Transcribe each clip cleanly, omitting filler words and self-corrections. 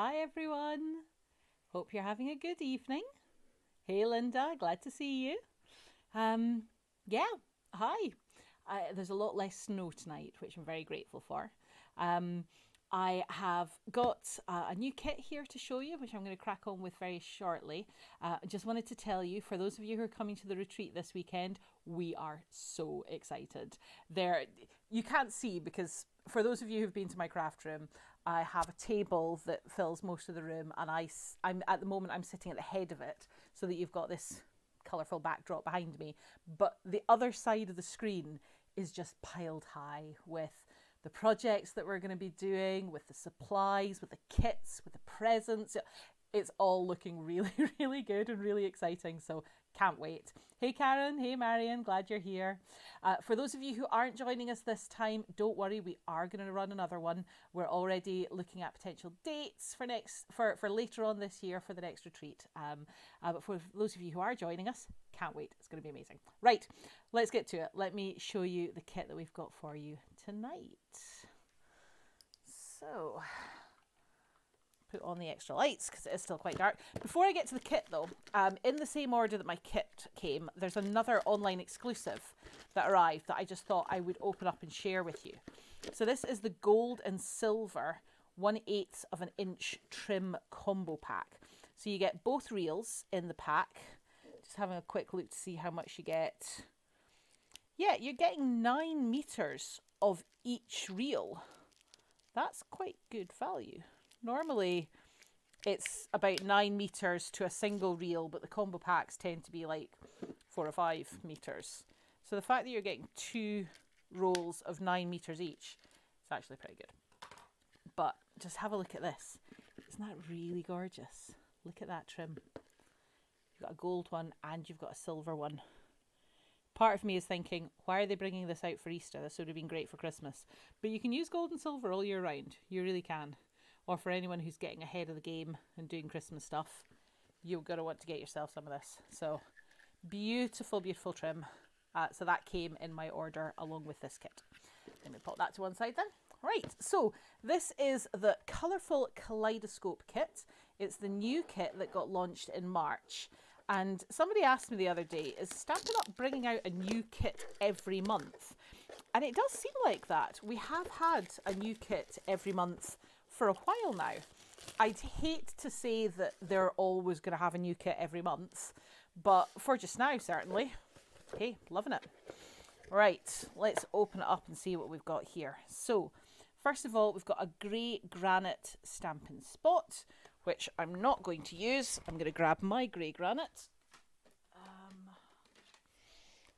Hi everyone. Hope you're having a good evening. Hey Linda, glad to see you. Um, yeah, hi. There's a lot less snow tonight, which I'm very grateful for. Um, I have got a new kit here to show you, which I'm going to crack on with very shortly. I just wanted to tell you, for those of you who are coming to the retreat this weekend, we are so excited. There, you can't see because for those of you who've been to my craft room, I have a table that fills most of the room, and I'm at the moment I'm sitting at the head of it, so that you've got this colourful backdrop behind me. But the other side of the screen is just piled high with the projects that we're going to be doing, with the supplies, with the kits, with the presents. It's all looking really, really good and really exciting. So can't wait. Hey Karen, hey Marion, glad you're here. For those of you who aren't joining us this time, don't worry, we are going to run another one. We're already looking at potential dates for later on this year for the next retreat. But for those of you who are joining us, can't wait. It's going to be amazing. Right, let's get to it. Let me show you the kit that we've got for you tonight. So put on the extra lights because it is still quite dark. Before I get to the kit though, in the same order that my kit came, there's another online exclusive that arrived that I just thought I would open up and share with you. So this is the gold and silver 1/8 of an inch trim combo pack. So you get both reels in the pack. Just having a quick look to see how much you get. Yeah, you're getting 9 meters of each reel. That's quite good value. Normally it's about 9 meters to a single reel, but the combo packs tend to be like 4 or 5 meters. So the fact that you're getting 2 rolls of 9 meters each is actually pretty good. But just have a look at this. Isn't that really gorgeous? Look at that trim. You've got a gold one and you've got a silver one. Part of me is thinking, why are they bringing this out for Easter? This would have been great for Christmas. But you can use gold and silver all year round. You really can. Or for anyone who's getting ahead of the game and doing Christmas stuff, you're going to want to get yourself some of this. So beautiful, beautiful trim. So that came in my order along with this kit. Let me pop that to one side then. Right, so this is the Colourful Kaleidoscope Kit. It's the new kit that got launched in March. And somebody asked me the other day, is Stampin' Up! Bringing out a new kit every month? And it does seem like that. We have had a new kit every month for a while now. I'd hate to say that they're always going to have a new kit every month, but for just now, certainly. Hey, loving it. Right, let's open it up and see what we've got here. So, first of all, we've got a grey granite Stampin' Spot, which I'm not going to use. I'm going to grab my grey granite.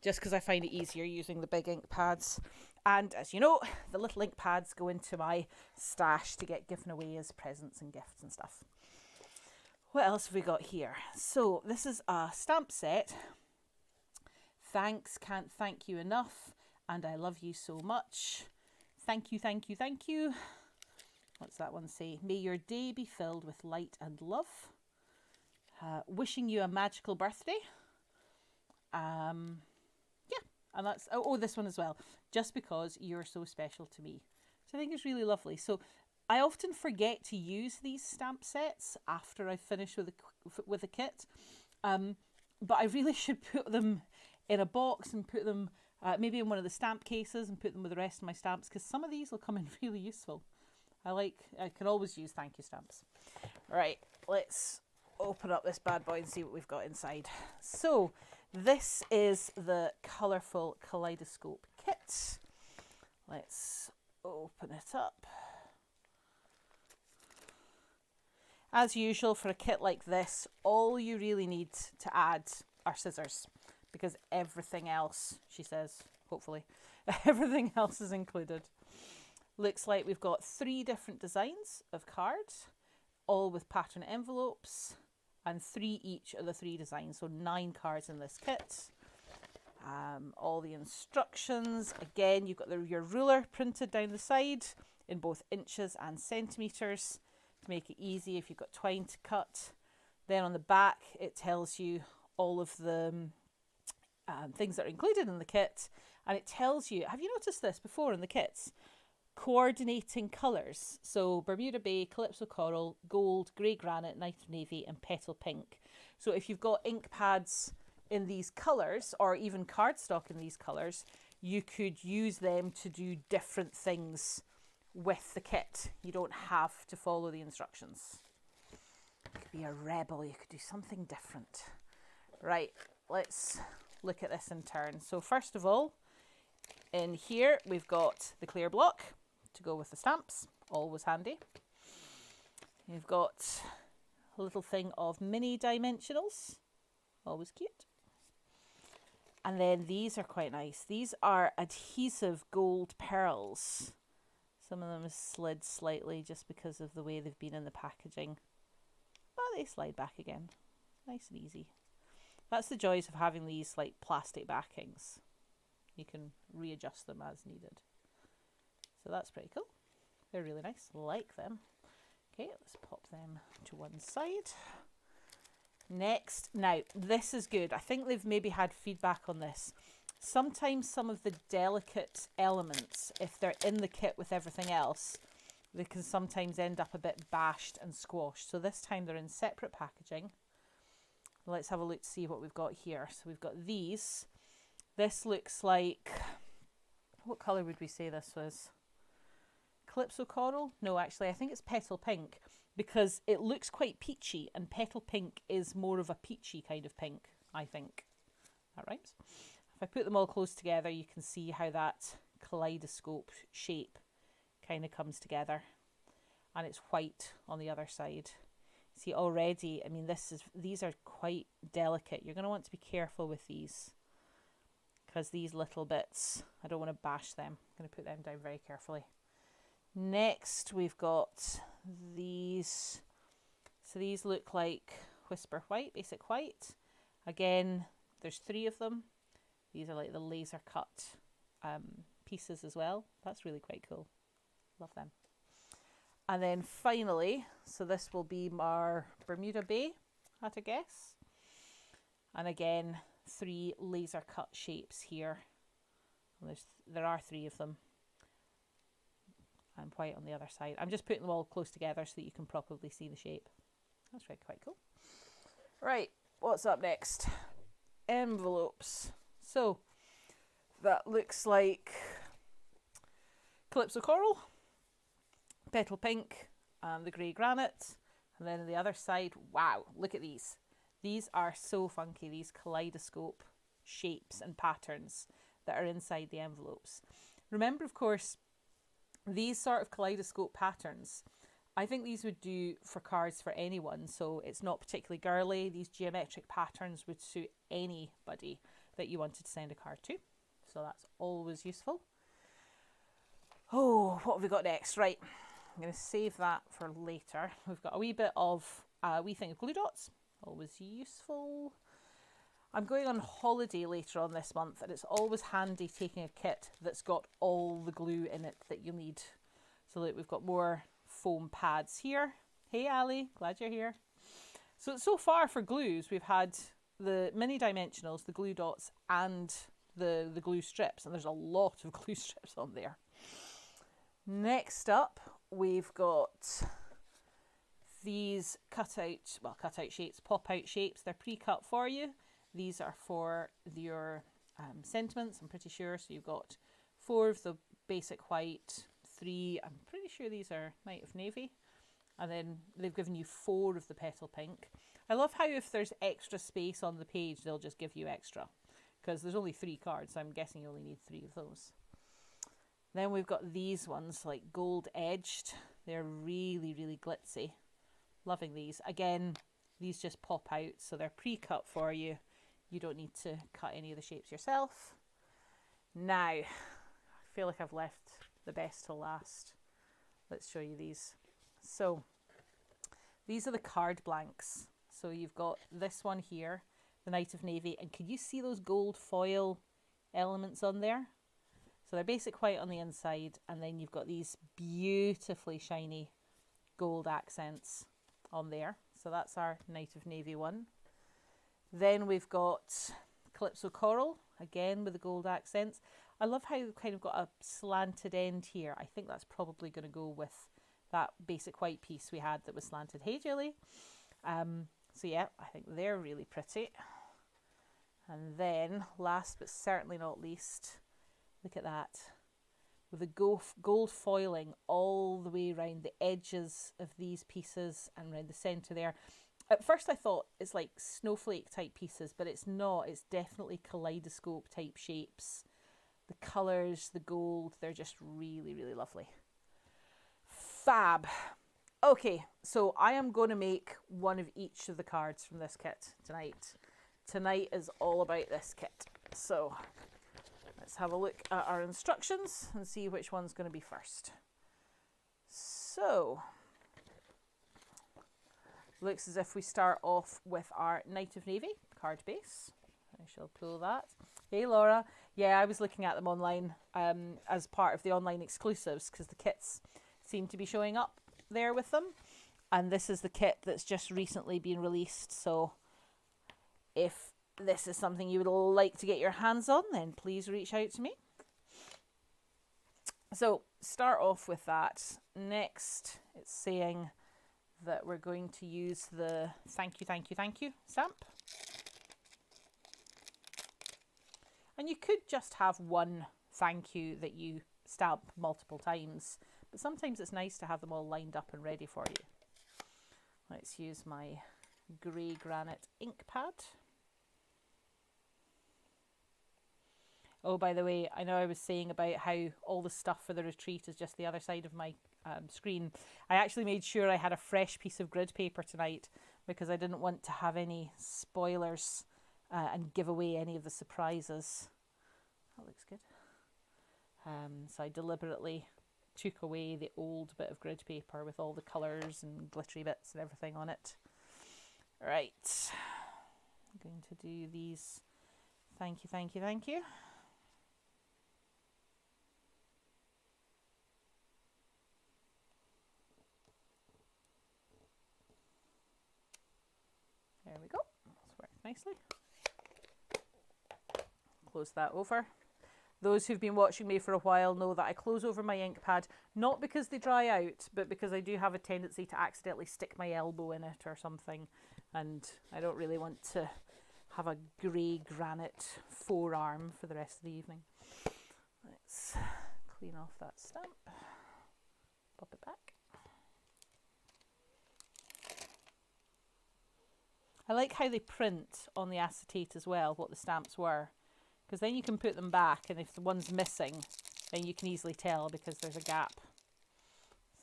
Just because I find it easier using the big ink pads. And as you know, the little ink pads go into my stash to get given away as presents and gifts and stuff. What else have we got here? So this is a stamp set. Thanks, can't thank you enough. And I love you so much. Thank you, thank you, thank you. What's that one say? May your day be filled with light and love. Wishing you a magical birthday. And that's, oh, this one as well. Just because you're so special to me. So I think it's really lovely. So I often forget to use these stamp sets after I finish with a kit. But I really should put them in a box and put them maybe in one of the stamp cases and put them with the rest of my stamps, because some of these will come in really useful. I can always use thank you stamps. Right, let's open up this bad boy and see what we've got inside. So this is the Colourful Kaleidoscope Kit. Let's open it up. As usual, for a kit like this, all you really need to add are scissors, because everything else, she says, hopefully, everything else is included. Looks like we've got 3 different designs of cards, all with pattern envelopes, and 3 each of the 3 designs, so 9 cards in this kit. All the instructions, again, you've got your ruler printed down the side in both inches and centimetres to make it easy if you've got twine to cut. Then on the back it tells you all of the things that are included in the kit, and it tells you, have you noticed this before in the kits? coordinating colours. So Bermuda Bay, Calypso Coral, Gold, Grey Granite, Night of Navy and Petal Pink. So if you've got ink pads in these colours or even cardstock in these colours, you could use them to do different things with the kit. You don't have to follow the instructions. You could be a rebel, you could do something different. Right, let's look at this in turn. So first of all, in here we've got the clear block to go with the stamps, always handy. You've got a little thing of mini dimensionals, always cute. And then these are quite nice. These are adhesive gold pearls. Some of them have slid slightly just because of the way they've been in the packaging. But they slide back again. Nice and easy. That's the joys of having these like plastic backings. You can readjust them as needed. So that's pretty cool. They're really nice. Like them. Okay, let's pop them to one side. Next, now this is good. I think they've maybe had feedback on this. Sometimes some of the delicate elements, if they're in the kit with everything else, they can sometimes end up a bit bashed and squashed. So this time they're in separate packaging. Let's have a look to see what we've got here. So we've got these. This looks like, what colour would we say this was? Calypso Coral? No, actually, I think it's Petal Pink because it looks quite peachy and Petal Pink is more of a peachy kind of pink, I think. That rhymes. If I put them all close together, you can see how that kaleidoscope shape kind of comes together. And it's white on the other side. See already, I mean, these are quite delicate. You're going to want to be careful with these because these little bits, I don't want to bash them. I'm going to put them down very carefully. Next, we've got these. So these look like Whisper White, Basic White. Again, there's 3 of them. These are like the laser cut pieces as well. That's really quite cool. Love them. And then finally, so this will be our Bermuda Bay, at a guess. And again, 3 laser cut shapes here. And there are 3 of them. And white on the other side. I'm just putting them all close together so that you can properly see the shape. That's really quite cool. Right, what's up next? Envelopes. So that looks like Calypso Coral, Petal Pink, and the Grey Granite. And then on the other side, wow, look at these. These are so funky, these kaleidoscope shapes and patterns that are inside the envelopes. Remember, of course, these sort of kaleidoscope patterns, I think these would do for cards for anyone. So it's not particularly girly. These geometric patterns would suit anybody that you wanted to send a card to. So that's always useful. Oh, what have we got next? Right, I'm going to save that for later. We've got a wee bit of a wee thing of glue dots. Always useful. I'm going on holiday later on this month, and it's always handy taking a kit that's got all the glue in it that you'll need. So look, we've got more foam pads here. Hey Ali, glad you're here. So far for glues, we've had the mini dimensionals, the glue dots, and the glue strips, and there's a lot of glue strips on there. Next up, we've got these cut out shapes, pop out shapes. They're pre-cut for you. These are for your sentiments, I'm pretty sure. So you've got 4 of the basic white, 3, I'm pretty sure these are Night of Navy. And then they've given you 4 of the Petal Pink. I love how if there's extra space on the page, they'll just give you extra. Because there's only 3 cards, so I'm guessing you only need 3 of those. Then we've got these ones, like gold edged. They're really, really glitzy. Loving these. Again, these just pop out, so they're pre-cut for you. You don't need to cut any of the shapes yourself. Now, I feel like I've left the best till last. Let's show you these. So, these are the card blanks. So you've got this one here, the Night of Navy, and can you see those gold foil elements on there? So they're basic white on the inside, and then you've got these beautifully shiny gold accents on there. So that's our Night of Navy one. Then we've got Calypso Coral, again with the gold accents. I love how you've kind of got a slanted end here. I think that's probably going to go with that basic white piece we had that was slanted. Hey, Julie. So yeah, I think they're really pretty. And then, last but certainly not least, look at that. With the gold foiling all the way around the edges of these pieces and around the centre there. At first I thought it's like snowflake type pieces, but it's not. It's definitely kaleidoscope type shapes. The colours, the gold, they're just really, really lovely. Fab. Okay, so I am going to make one of each of the cards from this kit tonight. Tonight is all about this kit. So let's have a look at our instructions and see which one's going to be first. So, looks as if we start off with our Knight of Navy card base. I shall pull that. Hey Laura. Yeah, I was looking at them online as part of the online exclusives because the kits seem to be showing up there with them. And this is the kit that's just recently been released. So if this is something you would like to get your hands on, then please reach out to me. So start off with that. Next, it's saying that we're going to use the thank you stamp. And you could just have one thank you that you stamp multiple times, but sometimes it's nice to have them all lined up and ready for you. Let's use my grey granite ink pad. Oh, by the way, I know I was saying about how all the stuff for the retreat is just the other side of my screen. I actually made sure I had a fresh piece of grid paper tonight because I didn't want to have any spoilers and give away any of the surprises. That looks good. So I deliberately took away the old bit of grid paper with all the colours and glittery bits and everything on it. Right, I'm going to do these thank you. There we go, that's worked nicely. Close that over. Those who've been watching me for a while know that I close over my ink pad, not because they dry out, but because I do have a tendency to accidentally stick my elbow in it or something, and I don't really want to have a grey granite forearm for the rest of the evening. Let's clean off that stamp, pop it back. I like how they print on the acetate as well what the stamps were, because then you can put them back, and if the one's missing, then you can easily tell because there's a gap.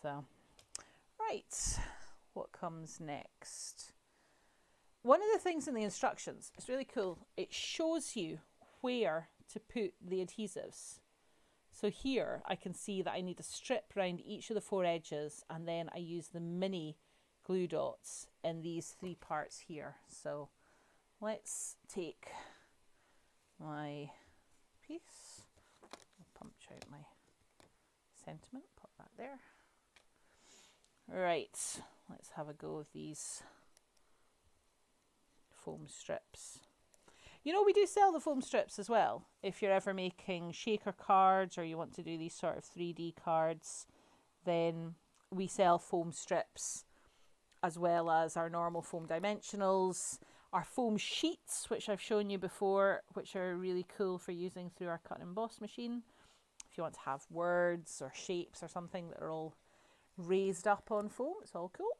So, right, what comes next? One of the things in the instructions, it's really cool, it shows you where to put the adhesives. So here I can see that I need a strip around each of the 4 edges, and then I use the mini glue dots in these 3 parts here. So let's take my piece, I'll punch out my sentiment, pop that there. Right, let's have a go of these foam strips. You know, we do sell the foam strips as well. If you're ever making shaker cards or you want to do these sort of 3D cards, then we sell foam strips as well as our normal foam dimensionals, our foam sheets, which I've shown you before, which are really cool for using through our cut and emboss machine. If you want to have words or shapes or something that are all raised up on foam, it's all cool.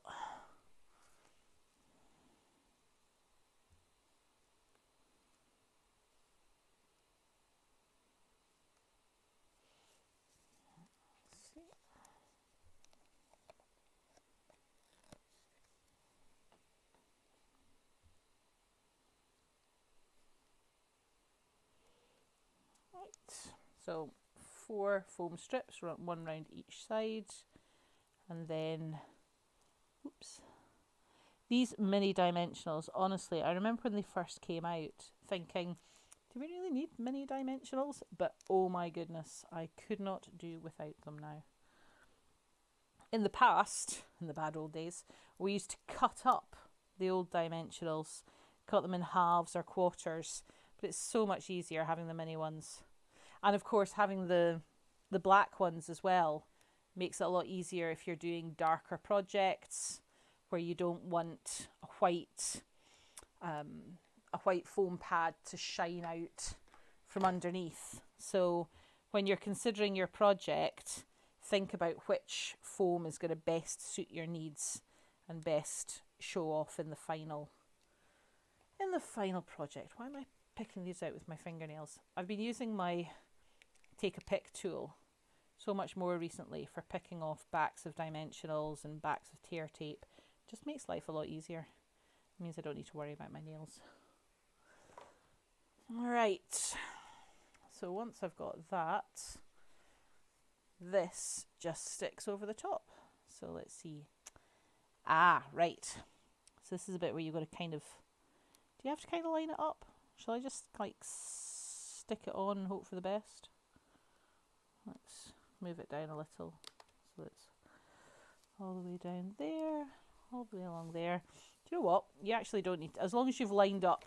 So 4 foam strips, 1 round each side, and then, oops, these mini dimensionals, honestly, I remember when they first came out thinking, do we really need mini dimensionals? But oh my goodness, I could not do without them now. In the past, in the bad old days, we used to cut up the old dimensionals, cut them in halves or quarters, but it's so much easier having the mini ones. And of course, having the black ones as well makes it a lot easier if you're doing darker projects where you don't want a white foam pad to shine out from underneath. So when you're considering your project, think about which foam is going to best suit your needs and best show off in the final project. Why am I picking these out with my fingernails? I've been using my Take a Pick tool so much more recently for picking off backs of dimensionals and backs of tear tape. Just makes life a lot easier. It means I don't need to worry about my nails. Alright, so once I've got that, this just sticks over the top. So let's see. Ah, right. So this is a bit where you've got to kind of, do you have to kind of line it up? Shall I just like stick it on and hope for the best? Let's move it down a little. So it's all the way down there, all the way along there. Do you know what? You actually don't need to, as long as you've lined up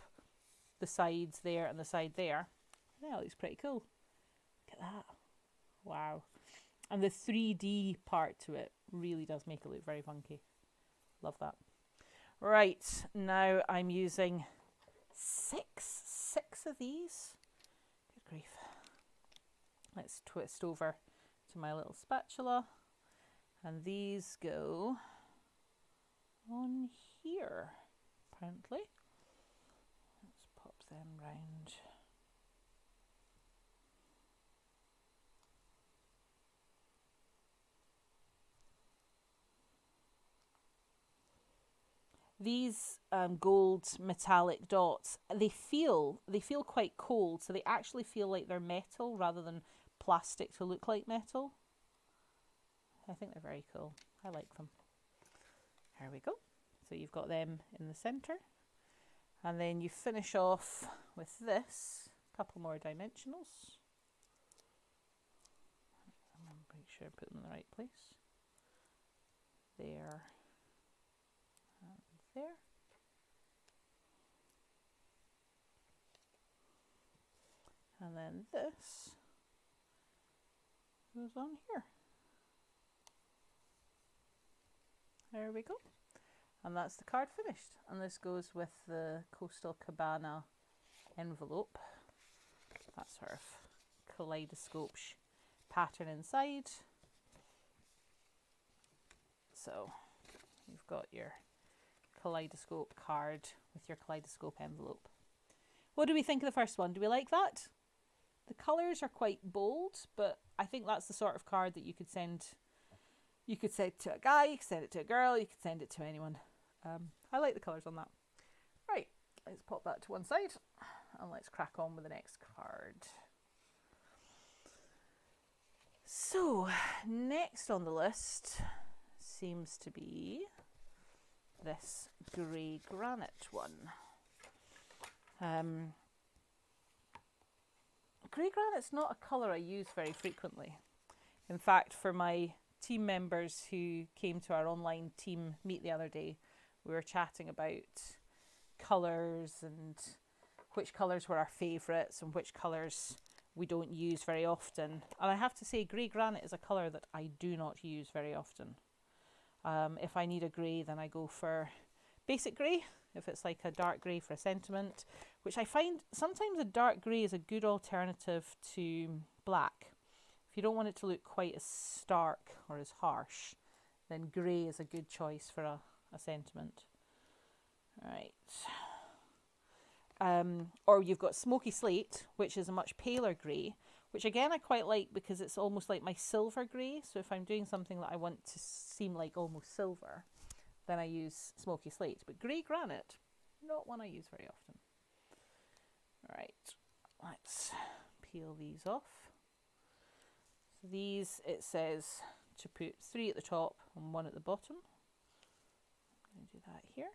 the sides there and the side there. Yeah, it looks pretty cool. Look at that. Wow. And the 3D part to it really does make it look very funky. Love that. Right, now I'm using six of these. Good grief. Let's twist over to my little spatula. And these go on here, apparently. Let's pop them round. These gold metallic dots, they feel quite cold, so they actually feel like they're metal rather than plastic to look like metal. I think they're very cool. I like them. There we go. So you've got them in the centre. And then you finish off with this. A couple more dimensionals. Make sure I put them in the right place. There. There. And then this goes on here. There we go. And that's the card finished. And this goes with the Coastal Cabana envelope. That sort of kaleidoscope pattern inside. So you've got your kaleidoscope card with your kaleidoscope envelope. What do we think of the first one? Do we like that? The colours are quite bold, but I think that's the sort of card that you could send. You could send it to a guy, you could send it to a girl, you could send it to anyone. I like the colours on that. Right, let's pop that to one side and let's crack on with the next card. So, next on the list seems to be this grey granite one. Grey granite's not a colour I use very frequently. In fact, for my team members who came to our online team meet the other day, we were chatting about colours and which colours were our favourites and which colours we don't use very often. And I have to say, grey granite is a colour that I do not use very often. If I need a grey, then I go for basic grey, if it's like a dark grey for a sentiment, which I find sometimes a dark grey is a good alternative to black. If you don't want it to look quite as stark or as harsh, then grey is a good choice for a sentiment. Right. Or you've got smoky slate, which is a much paler grey, which again I quite like because it's almost like my silver grey. So if I'm doing something that I want to seem like almost silver, then I use smoky slate. But grey granite, not one I use very often. Right, let's peel these off. So these, it says to put 3 at the top and 1 at the bottom. I'm going to do that here.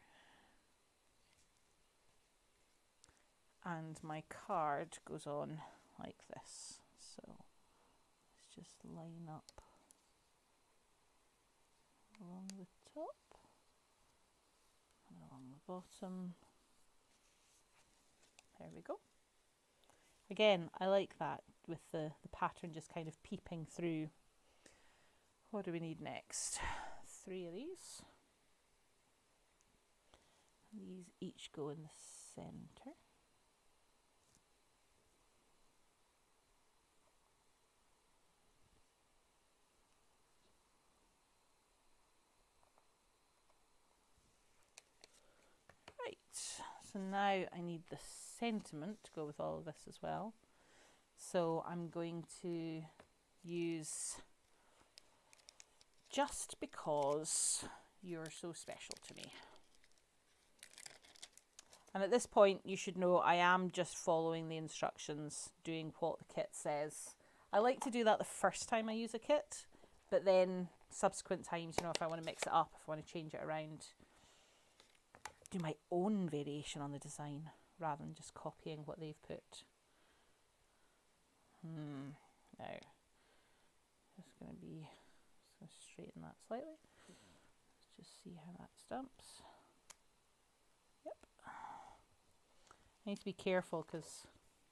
And my card goes on like this. So let's just line up along the top and along the bottom. There we go. Again, I like that. with the pattern just kind of peeping through. What do we need next? 3 of these. These each go in the centre. Right, so now I need the sentiment to go with all of this as well. So I'm going to use Just Because You're So Special to Me. And at this point, you should know I am just following the instructions, doing what the kit says. I like to do that the first time I use a kit, but then subsequent times, you know, if I want to mix it up, if I want to change it around, do my own variation on the design rather than just copying what they've put. Now, just going to straighten that slightly. Let's just see how that stamps. Yep. I need to be careful because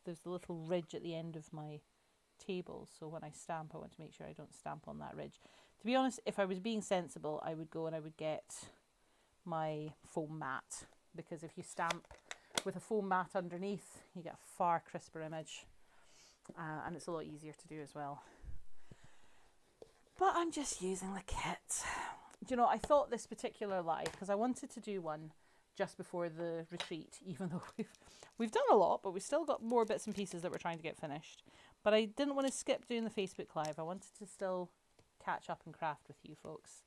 there's a little ridge at the end of my table, so when I stamp I want to make sure I don't stamp on that ridge. To be honest, if I was being sensible, I would go and I would get my foam mat, because if you stamp with a foam mat underneath you get a far crisper image, and it's a lot easier to do as well. But I'm just using the kit. Do you know, I thought this particular live, because I wanted to do one just before the retreat, even though we've done a lot, but we've still got more bits and pieces that we're trying to get finished. But I didn't want to skip doing the Facebook Live. I wanted to still catch up and craft with you folks.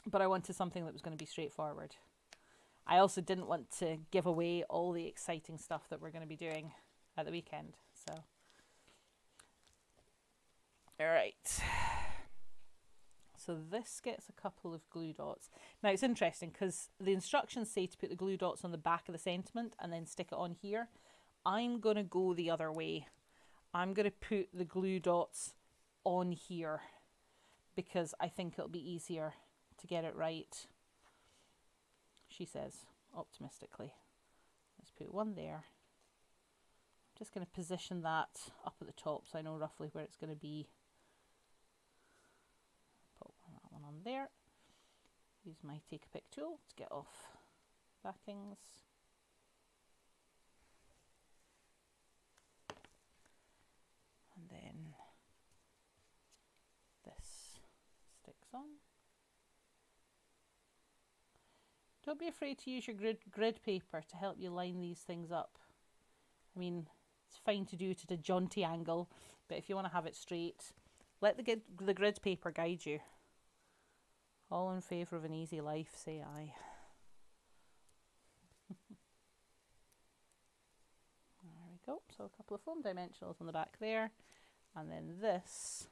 But I wanted something that was going to be straightforward. I also didn't want to give away all the exciting stuff that we're going to be doing at the weekend. So, all right. So this gets a couple of glue dots. Now it's interesting because the instructions say to put the glue dots on the back of the sentiment and then stick it on here. I'm going to go the other way. I'm going to put the glue dots on here because I think it'll be easier to get it right, she says, optimistically. Let's put one there. I'm just going to position that up at the top so I know roughly where it's going to be. That one on there. Use my take a pick tool to get off backings. And then this sticks on. Don't be afraid to use your grid paper to help you line these things up. I mean, it's fine to do it at a jaunty angle, but if you want to have it straight, let the grid paper guide you. All in favour of an easy life, say I. There we go. So a couple of foam dimensionals on the back there. And then this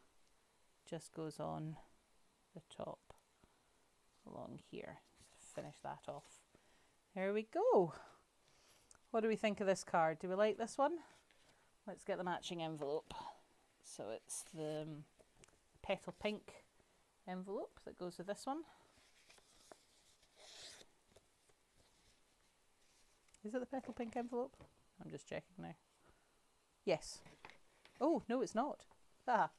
just goes on the top along here. Just to finish that off. There we go. What do we think of this card? Do we like this one? Let's get the matching envelope. So it's the petal pink envelope that goes with this one. Is it the petal pink envelope? I'm just checking now. Yes. Oh, no, it's not. Ah,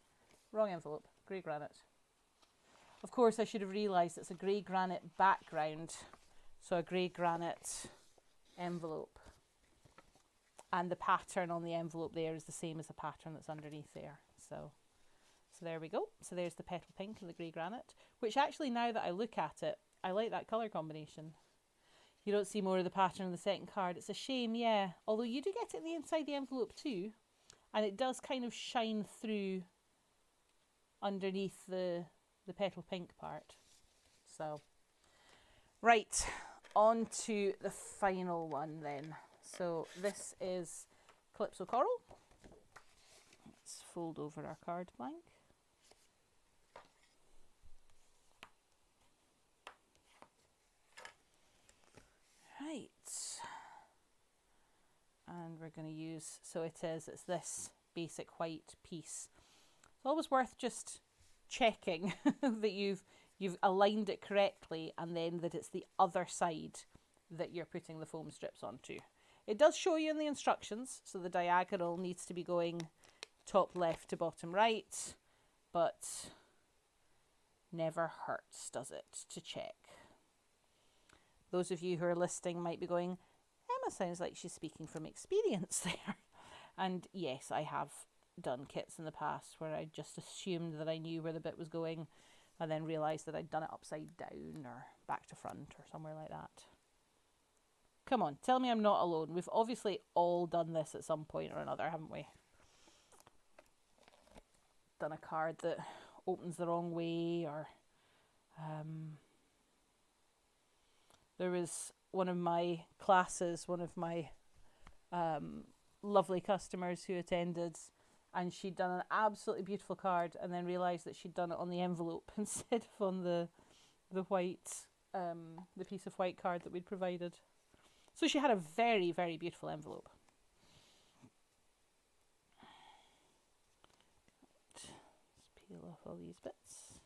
wrong envelope. Grey granite. Of course, I should have realised it's a grey granite background, so a grey granite envelope. And the pattern on the envelope there is the same as the pattern that's underneath there. So there we go. So there's the petal pink and the grey granite, which actually, now that I look at it, I like that colour combination. You don't see more of the pattern on the second card. It's a shame, yeah. Although you do get it in the inside the envelope too. And it does kind of shine through underneath the petal pink part. So, right, on to the final one then. So this is Calypso Coral. Let's fold over our card blank. Right, and we're going to use, so it's this basic white piece. It's always worth just checking that you've aligned it correctly, and then that it's the other side that you're putting the foam strips onto. It does show you in the instructions, so the diagonal needs to be going top left to bottom right, but never hurts, does it, to check. Those of you who are listening might be going, Emma sounds like she's speaking from experience there. And yes, I have done kits in the past where I just assumed that I knew where the bit was going and then realised that I'd done it upside down or back to front or somewhere like that. Come on, tell me I'm not alone. We've obviously all done this at some point or another, haven't we? Done a card that opens the wrong way, or there was one of my classes, one of my lovely customers who attended, and she'd done an absolutely beautiful card and then realised that she'd done it on the envelope instead of on the white, the piece of white card that we'd provided. So she had a very, very beautiful envelope. Let's peel off all these bits.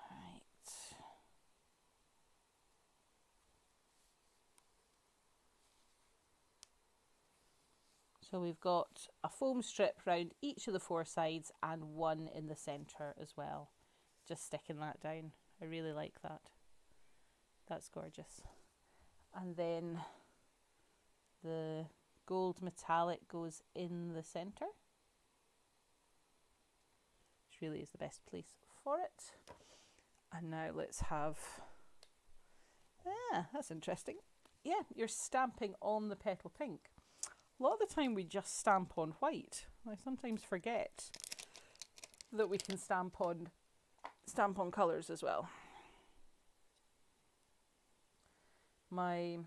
Right. So we've got a foam strip round each of the 4 sides and one in the centre as well. Just sticking that down. I really like that. That's gorgeous. And then the gold metallic goes in the centre, which really is the best place for it. And now let's have, that's interesting. Yeah, you're stamping on the petal pink. A lot of the time we just stamp on white. I sometimes forget that we can stamp on colours as well. My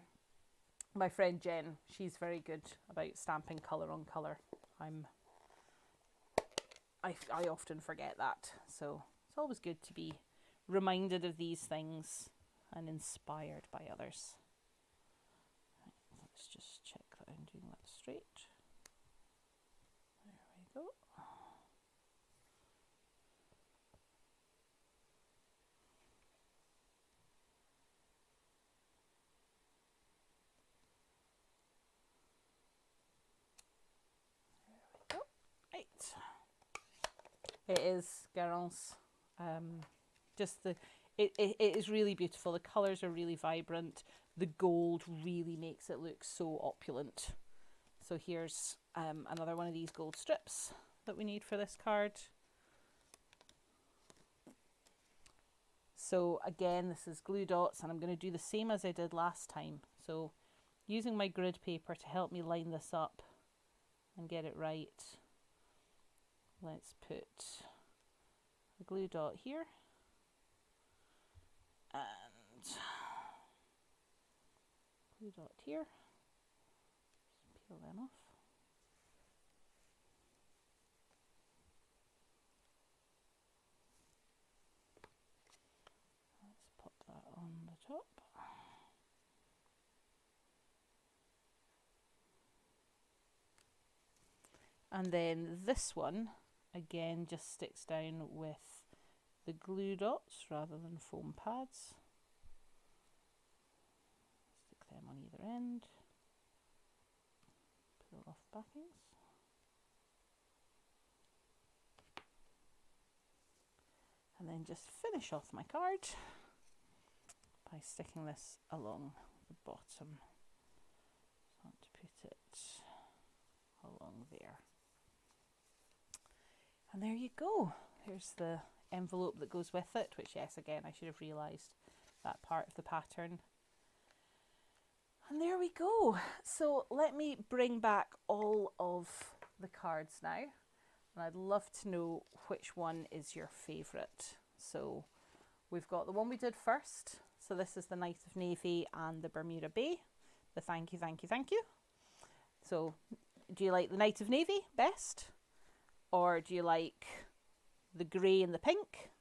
friend Jen, she's very good about stamping colour on colour. I often forget that, so it's always good to be reminded of these things and inspired by others. Right, let's just check that I'm doing that straight. There we go. It is Garance. It is really beautiful. The colours are really vibrant. The gold really makes it look so opulent. So here's another one of these gold strips that we need for this card. So again, this is glue dots, and I'm going to do the same as I did last time. So using my grid paper to help me line this up and get it right. Let's put a glue dot here and glue dot here. Just peel them off. Let's pop that on the top. And then this one again just sticks down with the glue dots rather than foam pads. Stick them on either end. Peel off backings. And then just finish off my card by sticking this along the bottom. I want to put it along there. And there you go. Here's the envelope that goes with it, which, yes, again, I should have realised that part of the pattern. And there we go. So let me bring back all of the cards now. And I'd love to know which one is your favourite. So we've got the one we did first. So this is the Knight of Navy and the Bermuda Bay. The thank you, thank you, thank you. So do you like the Knight of Navy best? Or do you like the grey and the pink?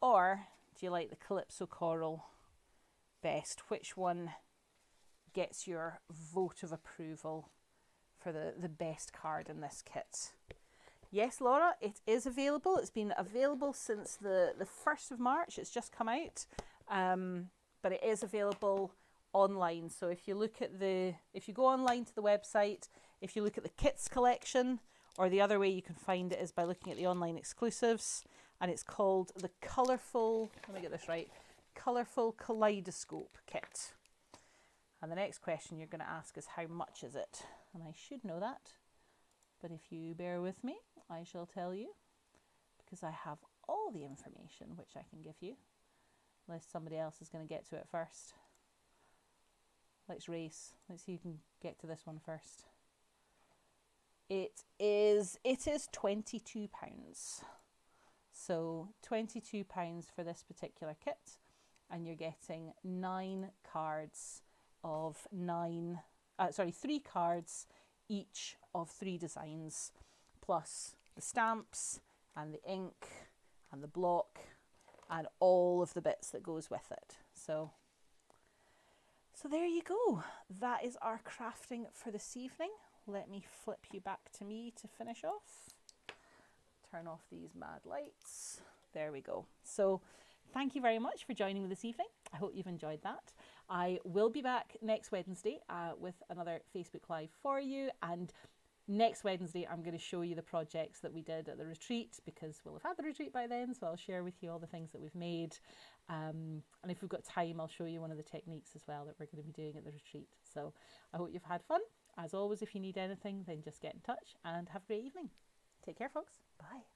Or do you like the Calypso Coral best? Which one gets your vote of approval for the best card in this kit? Yes, Laura, it is available. It's been available since the 1st of March. It's just come out, but it is available online. So if you look at if you go online to the website, if you look at the kits collection, or the other way you can find it is by looking at the online exclusives, and it's called the Colourful, let me get this right, Colourful Kaleidoscope Kit. And the next question you're going to ask is, how much is it? And I should know that, but if you bear with me, I shall tell you, because I have all the information which I can give you, unless somebody else is going to get to it first. Let's race. Let's see who can get to this one first. It is £22. So £22 for this particular kit, and you're getting 9 cards of 3 cards each of 3 designs, plus the stamps and the ink and the block and all of the bits that goes with it. So there you go. That is our crafting for this evening. Let me flip you back to me to finish off. Turn off these mad lights. There we go. So thank you very much for joining me this evening. I hope you've enjoyed that. I will be back next Wednesday with another Facebook Live for you. And next Wednesday, I'm going to show you the projects that we did at the retreat, because we'll have had the retreat by then. So I'll share with you all the things that we've made. And if we've got time, I'll show you one of the techniques as well that we're going to be doing at the retreat. So I hope you've had fun. As always, if you need anything, then just get in touch and have a great evening. Take care, folks. Bye.